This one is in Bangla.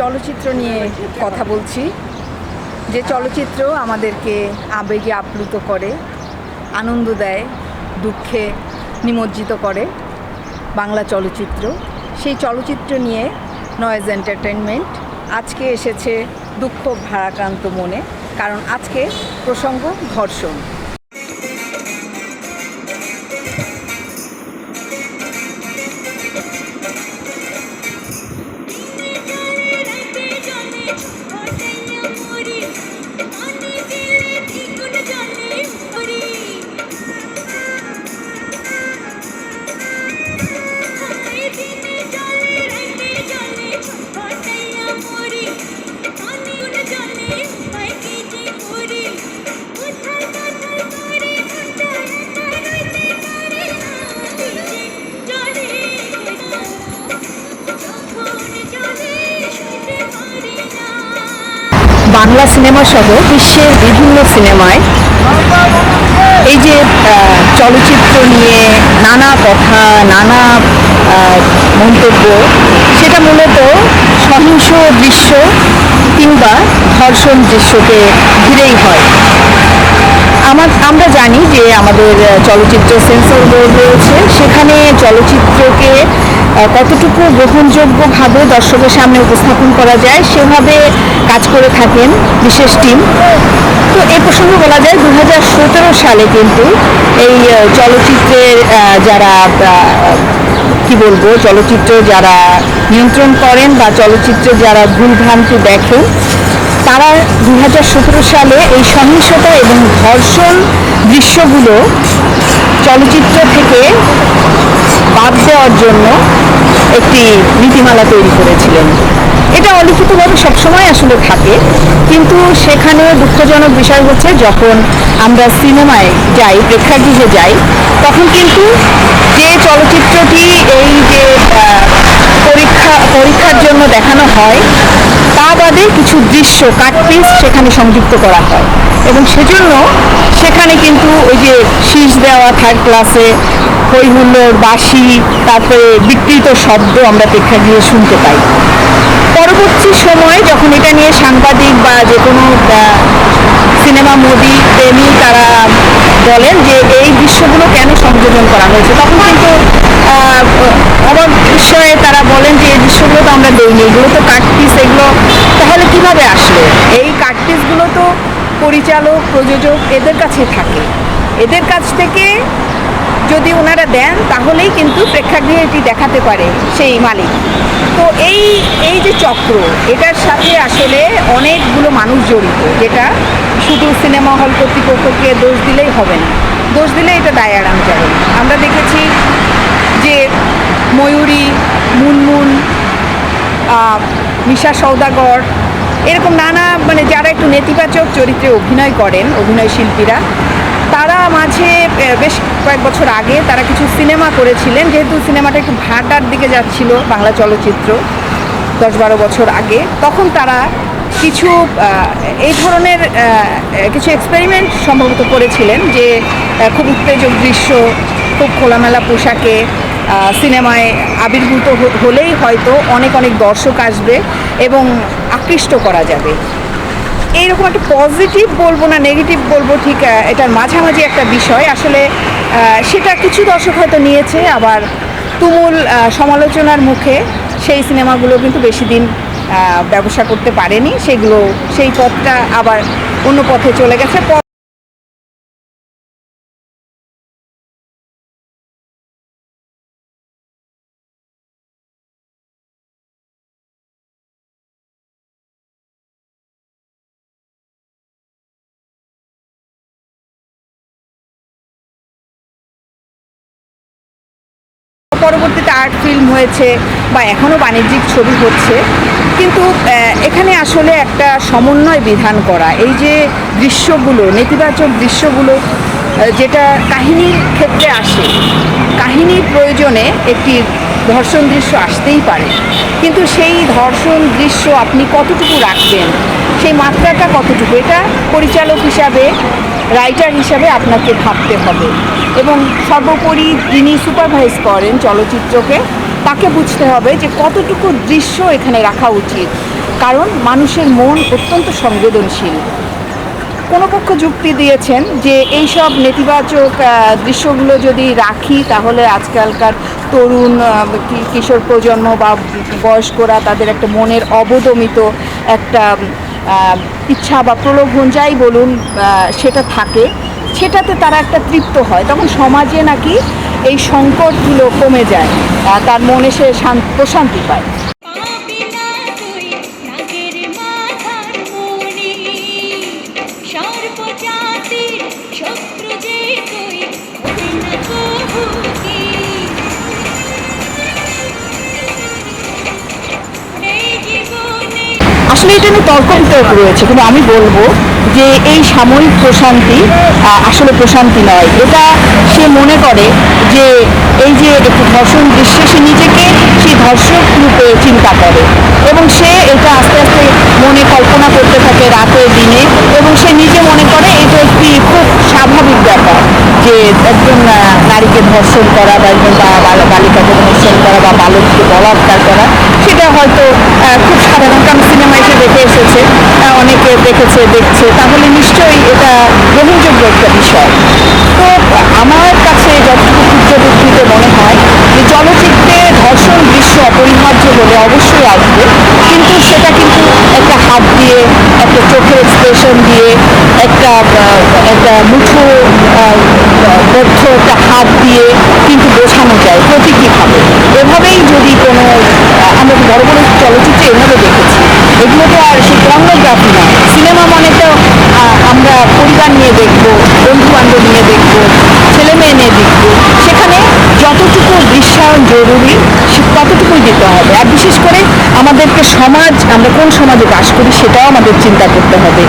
চলচ্চিত্র নিয়ে কথা বলছি, যে চলচ্চিত্র আমাদেরকে আবেগে আপ্লুত করে, আনন্দ দেয়, দুঃখে নিমজ্জিত করে। বাংলা চলচ্চিত্র, সেই চলচ্চিত্র নিয়ে নয়েজ এন্টারটেনমেন্ট আজকে এসেছে দুঃখ ভারাক্রান্ত মনে, কারণ আজকে প্রসঙ্গ ধর্ষণ। বাংলা সিনেমা সহ বিশ্বের বিভিন্ন সিনেমায় এই যে চলচ্চিত্র নিয়ে নানা কথা, নানা মন্তব্য, সেটা মূলত সহিংস দৃশ্য কিংবা ধর্ষণ দৃশ্যকে ঘিরেই হয়। আমরা জানি যে আমাদের চলচ্চিত্র সেন্সর বোর্ড রয়েছে, সেখানে চলচ্চিত্রকে কতটুকু গ্রহণযোগ্যভাবে দর্শকের সামনে উপস্থাপন করা যায় সেভাবে কাজ করে থাকেন বিশেষ টিম। তো এই প্রসঙ্গে বলা যায় 2017 সালে কিন্তু এই চলচ্চিত্রের যারা চলচ্চিত্র যারা নিয়ন্ত্রণ করেন বা চলচ্চিত্রে যারা ভুলভ্রান্তি দেখেন, তারা 2017 সালে এই সহিংসতা এবং ধর্ষণ দৃশ্যগুলো চলচ্চিত্র থেকে বাদ দেওয়ার জন্য একটি নীতিমালা তৈরি করেছিলেন। এটা অলিখিতভাবে সবসময় আসলে থাকে, কিন্তু সেখানে দুঃখজনক বিষয় হচ্ছে যখন আমরা সিনেমায় যাই, প্রেক্ষাগৃহে যাই, তখন কিন্তু যে চলচ্চিত্রটি এই যে পরীক্ষার জন্য দেখানো হয় তা বাদে কিছু দৃশ্য কাটপিস সেখানে সংযুক্ত করা হয়, এবং সেজন্য সেখানে কিন্তু ওই যে শীষ দেওয়া, থার্ড ক্লাসে হই হুল্লোড়, বাঁশি, তারপরে বিকৃত শব্দ আমরা প্রেক্ষাগৃহে শুনতে পাই। পরবর্তী সময়ে যখন এটা নিয়ে সাংবাদিক বা যে কোনো সিনেমা মুভি প্রেমী তারা বলেন যে এই দৃশ্যগুলো কেন সংযোজন করা হয়েছে, তখন কিন্তু অবাক বিষয়ে তারা বলেন যে এই দৃশ্যগুলো তো আমরা দেইনি, এগুলো তো কাটপিস, এগুলো তাহলে কিভাবে আসলো? এই কাটপিসগুলো তো পরিচালক, প্রযোজক এদের কাছে থাকে, এদের কাছ থেকে যদি ওনারা দেন তাহলেই কিন্তু প্রেক্ষাগৃহে এটি দেখাতে পারে সেই মালিক। তো এই যে চক্র, এটার সাথে আসলে অনেকগুলো মানুষ জড়িত, যেটা শুধু সিনেমা হল কর্তৃপক্ষকে দোষ দিলেই হবে না, দোষ দিলে এটা দায় এড়ানো যাবে না। আমরা দেখেছি যে ময়ূরী, মুনমুন, মিশা সওদাগর, এরকম নানা যারা একটু নেতিবাচক চরিত্রে অভিনয় করেন, অভিনয় শিল্পীরা, তারা মাঝে বেশ কয়েক বছর আগে তারা কিছু সিনেমা করেছিলেন, যেহেতু সিনেমাটা একটু ভাটার দিকে যাচ্ছিল বাংলা চলচ্চিত্র 10-12 বছর আগে, তখন তারা কিছু এই ধরনের কিছু এক্সপেরিমেন্ট সম্ভবত করেছিলেন, যে খুব উত্তেজক দৃশ্য, খুব খোলামেলা পোশাকে সিনেমায় আবির্ভূত হলেই হয়তো অনেক দর্শক আসবে এবং আকৃষ্ট করা যাবে। এইরকম একটা পজিটিভ বলবো না নেগেটিভ বলবো, ঠিক এটার মাঝামাঝি একটা বিষয় আসলে। সেটা কিছু দর্শক হয়তো নিয়েছে, আবার তুমুল সমালোচনার মুখে সেই সিনেমাগুলো কিন্তু বেশি দিন ব্যবসা করতে পারেনি, সেই পথটা আবার অন্য পথে চলে গেছে। পরবর্তীতে আর্ট ফিল্ম হয়েছে বা এখনও বাণিজ্যিক ছবি হচ্ছে, কিন্তু এখানে আসলে একটা সমন্বয় বিধান করা, এই যে দৃশ্যগুলো, নেতিবাচক দৃশ্যগুলো যেটা কাহিনীর ক্ষেত্রে আসে, কাহিনীর প্রয়োজনে একটি ধর্ষণ দৃশ্য আসতেই পারে, কিন্তু সেই ধর্ষণ দৃশ্য আপনি কতটুকু রাখবেন, সেই মাত্রাটা কতটুকু, এটা পরিচালক হিসাবে, রাইটার হিসাবে আপনাকে ভাবতে হবে। এবং সর্বোপরি যিনি সুপারভাইজ করেন চলচ্চিত্রকে, তাকে বুঝতে হবে যে কতটুকু দৃশ্য এখানে রাখা উচিত, কারণ মানুষের মন অত্যন্ত সংবেদনশীল। কোনো পক্ষ যুক্তি দিয়েছেন যে এইসব নেতিবাচক দৃশ্যগুলো যদি রাখি তাহলে আজকালকার তরুণ কিশোর প্রজন্ম বা বয়স্করা তাদের একটা মনের অবদমিত একটা ইচ্ছা বা প্রলোভন যাই বলুন সেটা থাকে, সেটাতে তারা একটা তৃপ্ত হয়, তখন সমাজে নাকি এই সংকটগুলো কমে যায়, তার মনে সে প্রশান্তি পায়। পাবি না তুই নাগের মাথার মণি, সর্বজাতির শত্রু যে তুই হবে না কভু কি। এই জীবনে আসলে এটা নিয়ে তর্ক বিতর্ক রয়েছে, কিন্তু আমি বলবো যে এই সাময়িক প্রশান্তি আসলে প্রশান্তি নয়। এটা সে মনে করে যে এই যে একটি ধর্ষণ দৃশ্যে সে নিজেকে সেই ধর্ষক রূপে চিন্তা করে এবং সে এটা আস্তে আস্তে মনে কল্পনা করতে থাকে রাতে দিনে, এবং সে নিজে মনে করে এটা একটি খুব স্বাভাবিক ব্যাপার যে একজন নারীকে ধর্ষণ করা বা একজন বালিকাকে ধর্ষণ করা বা বালককে বলাৎকার করা, সেটা হয়তো খুব সাধারণ, কারণ সিনেমা এসে দেখে এসেছে, অনেকে দেখেছে দেখছে, তাহলে নিশ্চয়ই এটা গ্রহণযোগ্য একটা বিষয়। তো আমার কাছে যতটুকু ক্ষুদ্র বুদ্ধিতে মনে হয় যে চলচ্চিত্রে ধর্ষণ দৃশ্য অপরিহার্য হলে অবশ্যই আসবে, কিন্তু সেটা কিন্তু একটা হাত দিয়ে, একটা চোখের এক্সপ্রেশন দিয়ে, একটা একটা মুঠো বদ্ধ একটা হাত দিয়ে কিন্তু বোঝানো যায় প্রতীকীভাবে। এভাবেই যদি কোনো আমরা বড় বড় চলচ্চিত্রে এভাবে দেখেছি, এগুলো তো আর সেই পর্নোগ্রাফি না। সিনেমা মানে তো আমরা পরিবার নিয়ে দেখবো, বন্ধু বান্ধব নিয়ে দেখবো, ছেলে মেয়ে নিয়ে দেখবো, সেখানে যতটুকু দৃশ্যায়ন জরুরি ততটুকুই দিতে হবে। আর বিশেষ করে আমাদেরকে আমরা কোন সমাজে বাস করি সেটাও আমাদের চিন্তা করতে হবে।